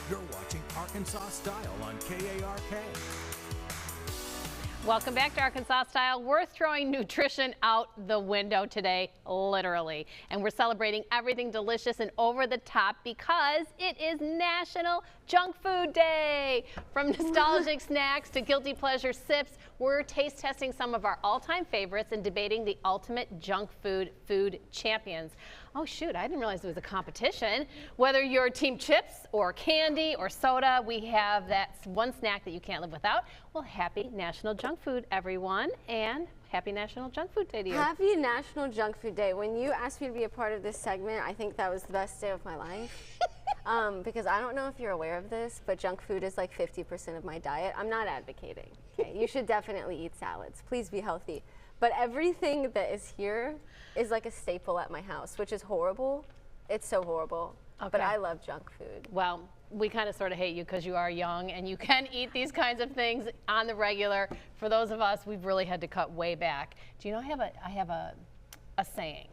You're watching Arkansas Style on KARK. Welcome back to Arkansas Style. We're throwing nutrition out the window today, literally. And we're celebrating everything delicious and over the top because it is National Junk Food Day. From nostalgic snacks to guilty pleasure sips, we're taste testing some of our all-time favorites and debating the ultimate junk food champions. Oh shoot, I didn't realize it was a competition. Whether you're team chips or candy or soda, we have that one snack that you can't live without. Well, happy National Junk Food, everyone, and happy National Junk Food Day to you. Happy National Junk Food Day. When you asked me to be a part of this segment, I think that was the best day of my life. Because I don't know if you're aware of this, but junk food is like 50% of my diet. I'm not advocating. Okay? You should definitely eat salads. Please be healthy. But everything that is here is like a staple at my house, which is horrible. It's so horrible. Okay. But I love junk food. Well, we kind of sort of hate you because you are young and you can eat these kinds of things on the regular. For those of us, we've really had to cut way back. Do you know I have a saying.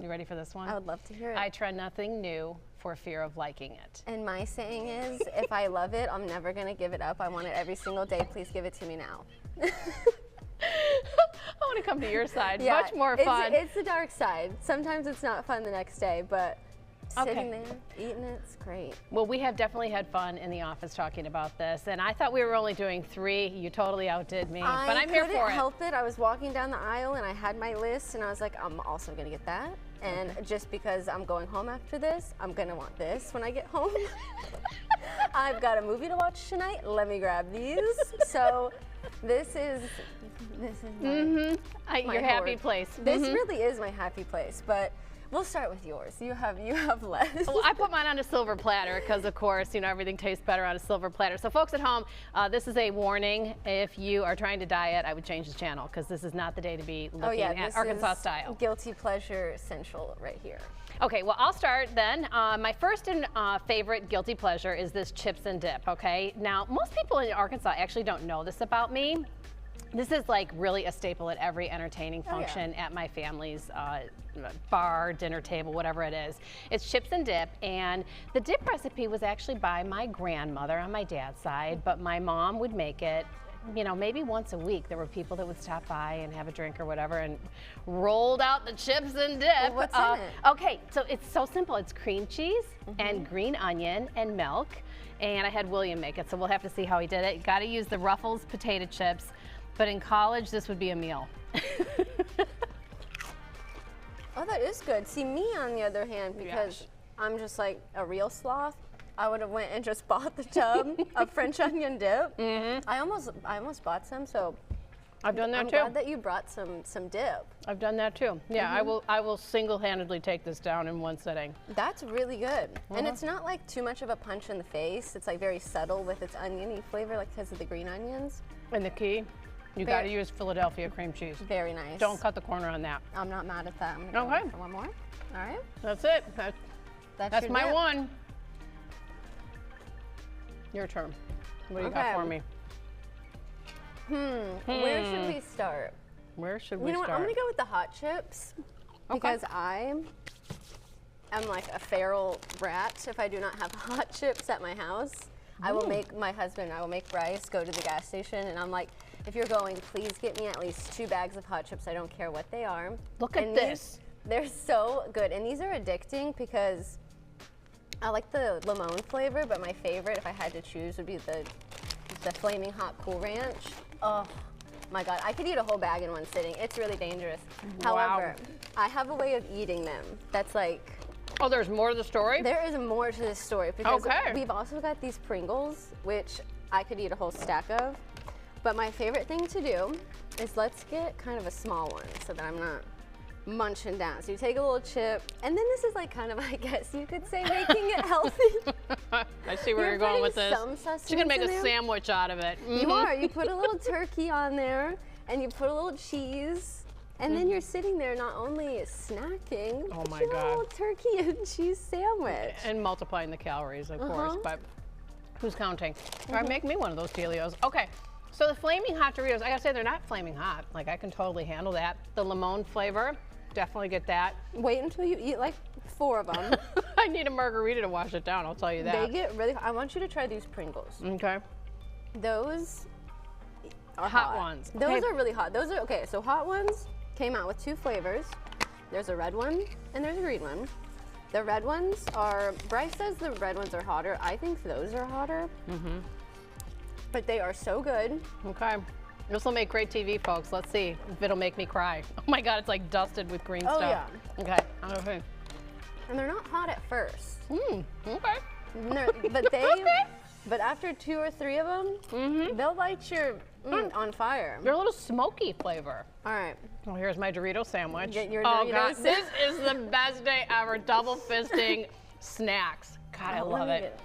You ready for this one? I would love to hear it. I try nothing new for fear of liking it. And my saying is, if I love it, I'm never going to give it up. I want it every single day. Please give it to me now. I want to come to your side. Yeah, much more fun. It's the dark side. Sometimes it's not fun the next day, but sitting there, eating it's great. Well, we have definitely had fun in the office talking about this, and I thought we were only doing 3. You totally outdid me, but I'm here for it. I couldn't help it. I was walking down the aisle, and I had my list, and I was like, I'm also going to get that. And just because I'm going home after this, I'm going to want this when I get home. I've got a movie to watch tonight. Let me grab these. So this is my your happy place. This really is my happy place, but we'll start with yours. You have less. Well, I put mine on a silver platter because, of course, you know, everything tastes better on a silver platter. So, folks at home, this is a warning. If you are trying to diet, I would change the channel because this is not the day to be looking at Arkansas Style. Guilty pleasure central right here. Okay, well, I'll start then. My first and favorite guilty pleasure is this chips and dip, okay? Now, most people in Arkansas actually don't know this about me. This is like really a staple at every entertaining function at my family's bar, dinner table, whatever it is. It's chips and dip, and the dip recipe was actually by my grandmother on my dad's side, but my mom would make it, you know, maybe once a week. There were people that would stop by and have a drink or whatever and rolled out the chips and dip. Well, what's in it? Okay, so it's so simple. It's cream cheese and green onion and milk, and I had William make it, so we'll have to see how he did it. You gotta use the Ruffles potato chips. But in college, this would be a meal. Oh, that is good. See, me on the other hand, because I'm just like a real sloth, I would have went and just bought the tub of French onion dip. I almost bought some, so I've done that I'm too. glad that you brought some dip. I've done that too. Yeah, I will single-handedly take this down in one sitting. That's really good. And it's not like too much of a punch in the face. It's like very subtle with its oniony flavor, like because of the green onions. And the key? You got to use Philadelphia cream cheese. Very nice. Don't cut the corner on that. I'm not mad at that. I'm gonna go for one more. All right. That's it. That's my dip. one. Your turn. What do you got for me? Where should we start? Where should we start? You know what? I'm gonna go with the hot chips because I am like a feral rat. If I do not have hot chips at my house, I will make my husband. I will make Bryce go to the gas station, and I'm like, if you're going, please get me at least 2 bags of hot chips. I don't care what they are. Look at this. They're so good, and these are addicting because I like the lemon flavor, but my favorite, if I had to choose, would be the Flaming Hot Cool Ranch. Oh my God, I could eat a whole bag in one sitting. It's really dangerous. Wow. However, I have a way of eating them that's like. Oh, there's more to the story? There is more to this story because we've also got these Pringles, which I could eat a whole stack of. But my favorite thing to do is let's get kind of a small one so that I'm not munching down. So you take a little chip, and then this is like kind of, I guess you could say, making it healthy. I see where you're going with this. You're gonna make a sandwich out of it. You are. You put a little turkey on there, and you put a little cheese, and then you're sitting there not only snacking, but you have a little turkey and cheese sandwich. And multiplying the calories, of course, but who's counting? All right, make me one of those dealios. Okay. So the Flaming Hot Doritos, I gotta say, they're not flaming hot. Like, I can totally handle that. The lemon flavor, definitely get that. Wait until you eat like 4 of them. I need a margarita to wash it down, I'll tell you that. They get really, I want you to try these Pringles. Okay. Those are Hot ones. Those Okay. are really hot. Those are, okay, so hot ones came out with 2 flavors. There's a red one and there's a green one. The red ones are, Bryce says the red ones are hotter. I think those are hotter. But they are so good. Okay. This will make great TV, folks. Let's see if it'll make me cry. Oh my God, it's like dusted with green Oh, stuff. yeah. Okay. Okay. And they're not hot at first. Okay. But after 2 or 3 of them, they'll light your on fire. They're a little smoky flavor. All right. Well, here's my Dorito sandwich. Get your Oh Doritos. God, this is the best day ever. Double fisting snacks. God, I Oh, let love me it.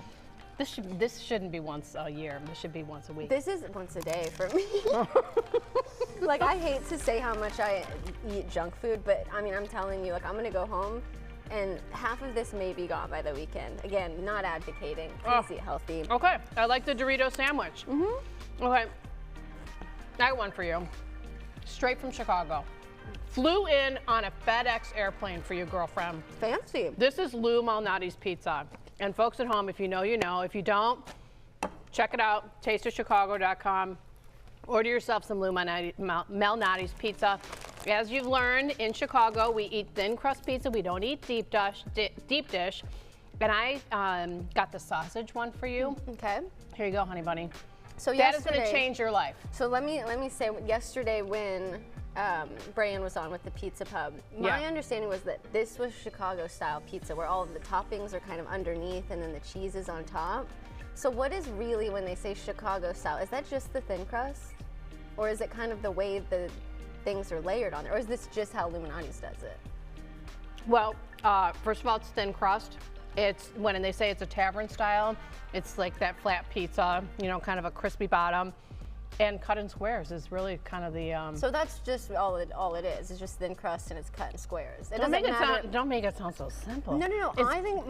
This shouldn't be once a year. This should be once a week. This is once a day for me. Like, I hate to say how much I eat junk food, but I mean, I'm telling you, like, I'm gonna go home and half of this may be gone by the weekend. Again, not advocating. Please eat healthy. Okay, I like the Dorito sandwich. Okay, I got one for you. Straight from Chicago. Flew in on a FedEx airplane for your girlfriend. Fancy. This is Lou Malnati's Pizza. And folks at home, if you know, you know. If you don't, check it out, tasteofchicago.com. Order yourself some Lou Malnati's Pizza. As you've learned, in Chicago, we eat thin crust pizza. We don't eat deep dish. And I got the sausage one for you. Okay. Here you go, honey bunny. So That is yesterday, going to change your life. So let me say, yesterday when Brian was on with the Pizza Pub, my understanding was that this was Chicago style pizza where all of the toppings are kind of underneath and then the cheese is on top. So what is really, when they say Chicago style, is that just the thin crust? Or is it kind of the way the things are layered on there? Or is this just how Illuminati's does it? Well, first of all, it's thin crust. It's, when they say it's a tavern style, it's like that flat pizza, you know, kind of a crispy bottom. And cut in squares is really kind of the. So that's just all it is. It's just thin crust and it's cut in squares. It don't make doesn't matter. don't make it sound so simple. No. I think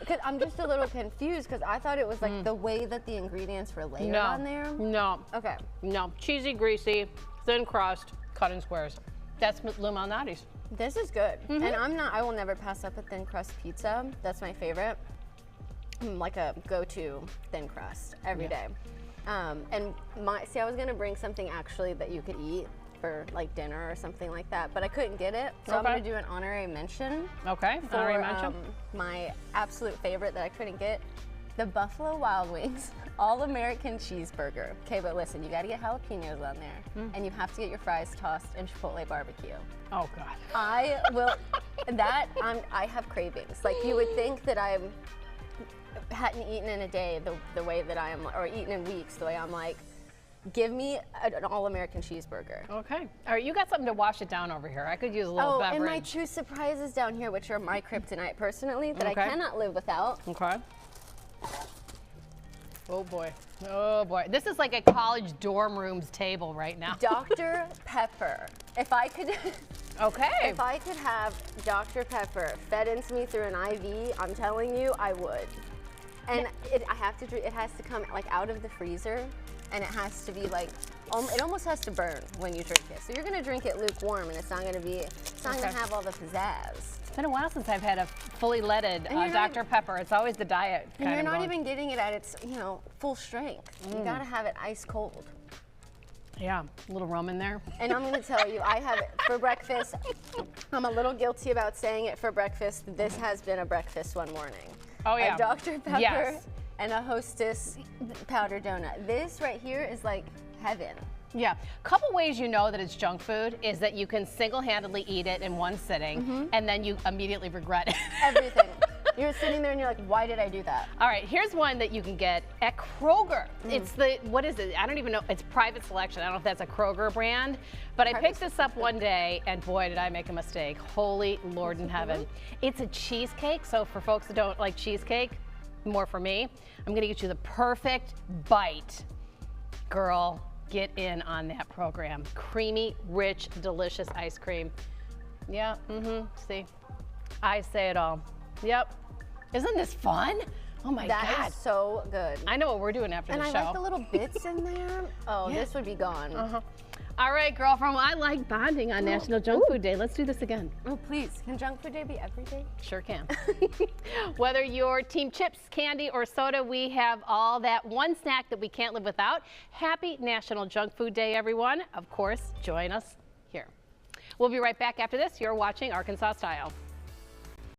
cause I'm just a little confused because I thought it was like the way that the ingredients were layered on there. No. Okay. No. Cheesy, greasy, thin crust, cut in squares. That's Lou Malnati's. This is good. And I will never pass up a thin crust pizza. That's my favorite. Like a go-to thin crust every day. And I was gonna bring something actually that you could eat for like dinner or something like that, but I couldn't get it. So I'm gonna do an honorary mention. Okay, honorary mention. My absolute favorite that I couldn't get, the Buffalo Wild Wings All-American Cheeseburger. Okay, but listen, you gotta get jalapenos on there, and you have to get your fries tossed in Chipotle barbecue. Oh God. I will. I have cravings. Like, you would think that I hadn't eaten in a day the way that I am, or eaten in weeks the way I'm like, give me an all-American cheeseburger. Okay. All right, you got something to wash it down over here. I could use a little beverage. And my 2 surprises down here, which are my kryptonite personally, that I Okay. cannot live without. Okay. Oh boy. Oh boy. This is like a college dorm room's table right now. Dr. Pepper. If I could Okay. If I could have Dr. Pepper fed into me through an IV, I'm telling you, I would. And it has to come like out of the freezer, and it has to be like, it almost has to burn when you drink it. So you're gonna drink it lukewarm, and it's not gonna have all the pizzazz. It's been a while since I've had a fully leaded Dr. Pepper. It's always the diet. And you're not even getting it at its, full strength. You gotta have it ice cold. Yeah, a little rum in there. And I'm gonna tell you, I have it for breakfast. I'm a little guilty about saying it for breakfast. This has been a breakfast one morning. Oh yeah. A Dr. Pepper Yes. and a Hostess powdered donut. This right here is like heaven. Yeah. Couple ways you know that it's junk food is that you can single-handedly eat it in one sitting, and then you immediately regret it. Everything. You're sitting there and you're like, why did I do that? All right, here's one that you can get at Kroger. It's what is it? I don't even know. It's Private Selection. I don't know if that's a Kroger brand, but I picked this up one day and boy, did I make a mistake. Holy Lord in heaven. It's a cheesecake. So for folks that don't like cheesecake, more for me, I'm gonna get you the perfect bite. Girl, get in on that program. Creamy, rich, delicious ice cream. Yeah, see, I say it all. Yep. Isn't this fun? Oh my God. That is so good. I know what we're doing after the show. And I like the little bits in there. Oh, this would be gone. All right, girlfriend, I like bonding on National Junk Food Day. Let's do this again. Oh, please. Can Junk Food Day be every day? Sure can. Whether you're team chips, candy, or soda, we have all that one snack that we can't live without. Happy National Junk Food Day, everyone. Of course, join us here. We'll be right back after this. You're watching Arkansas Style.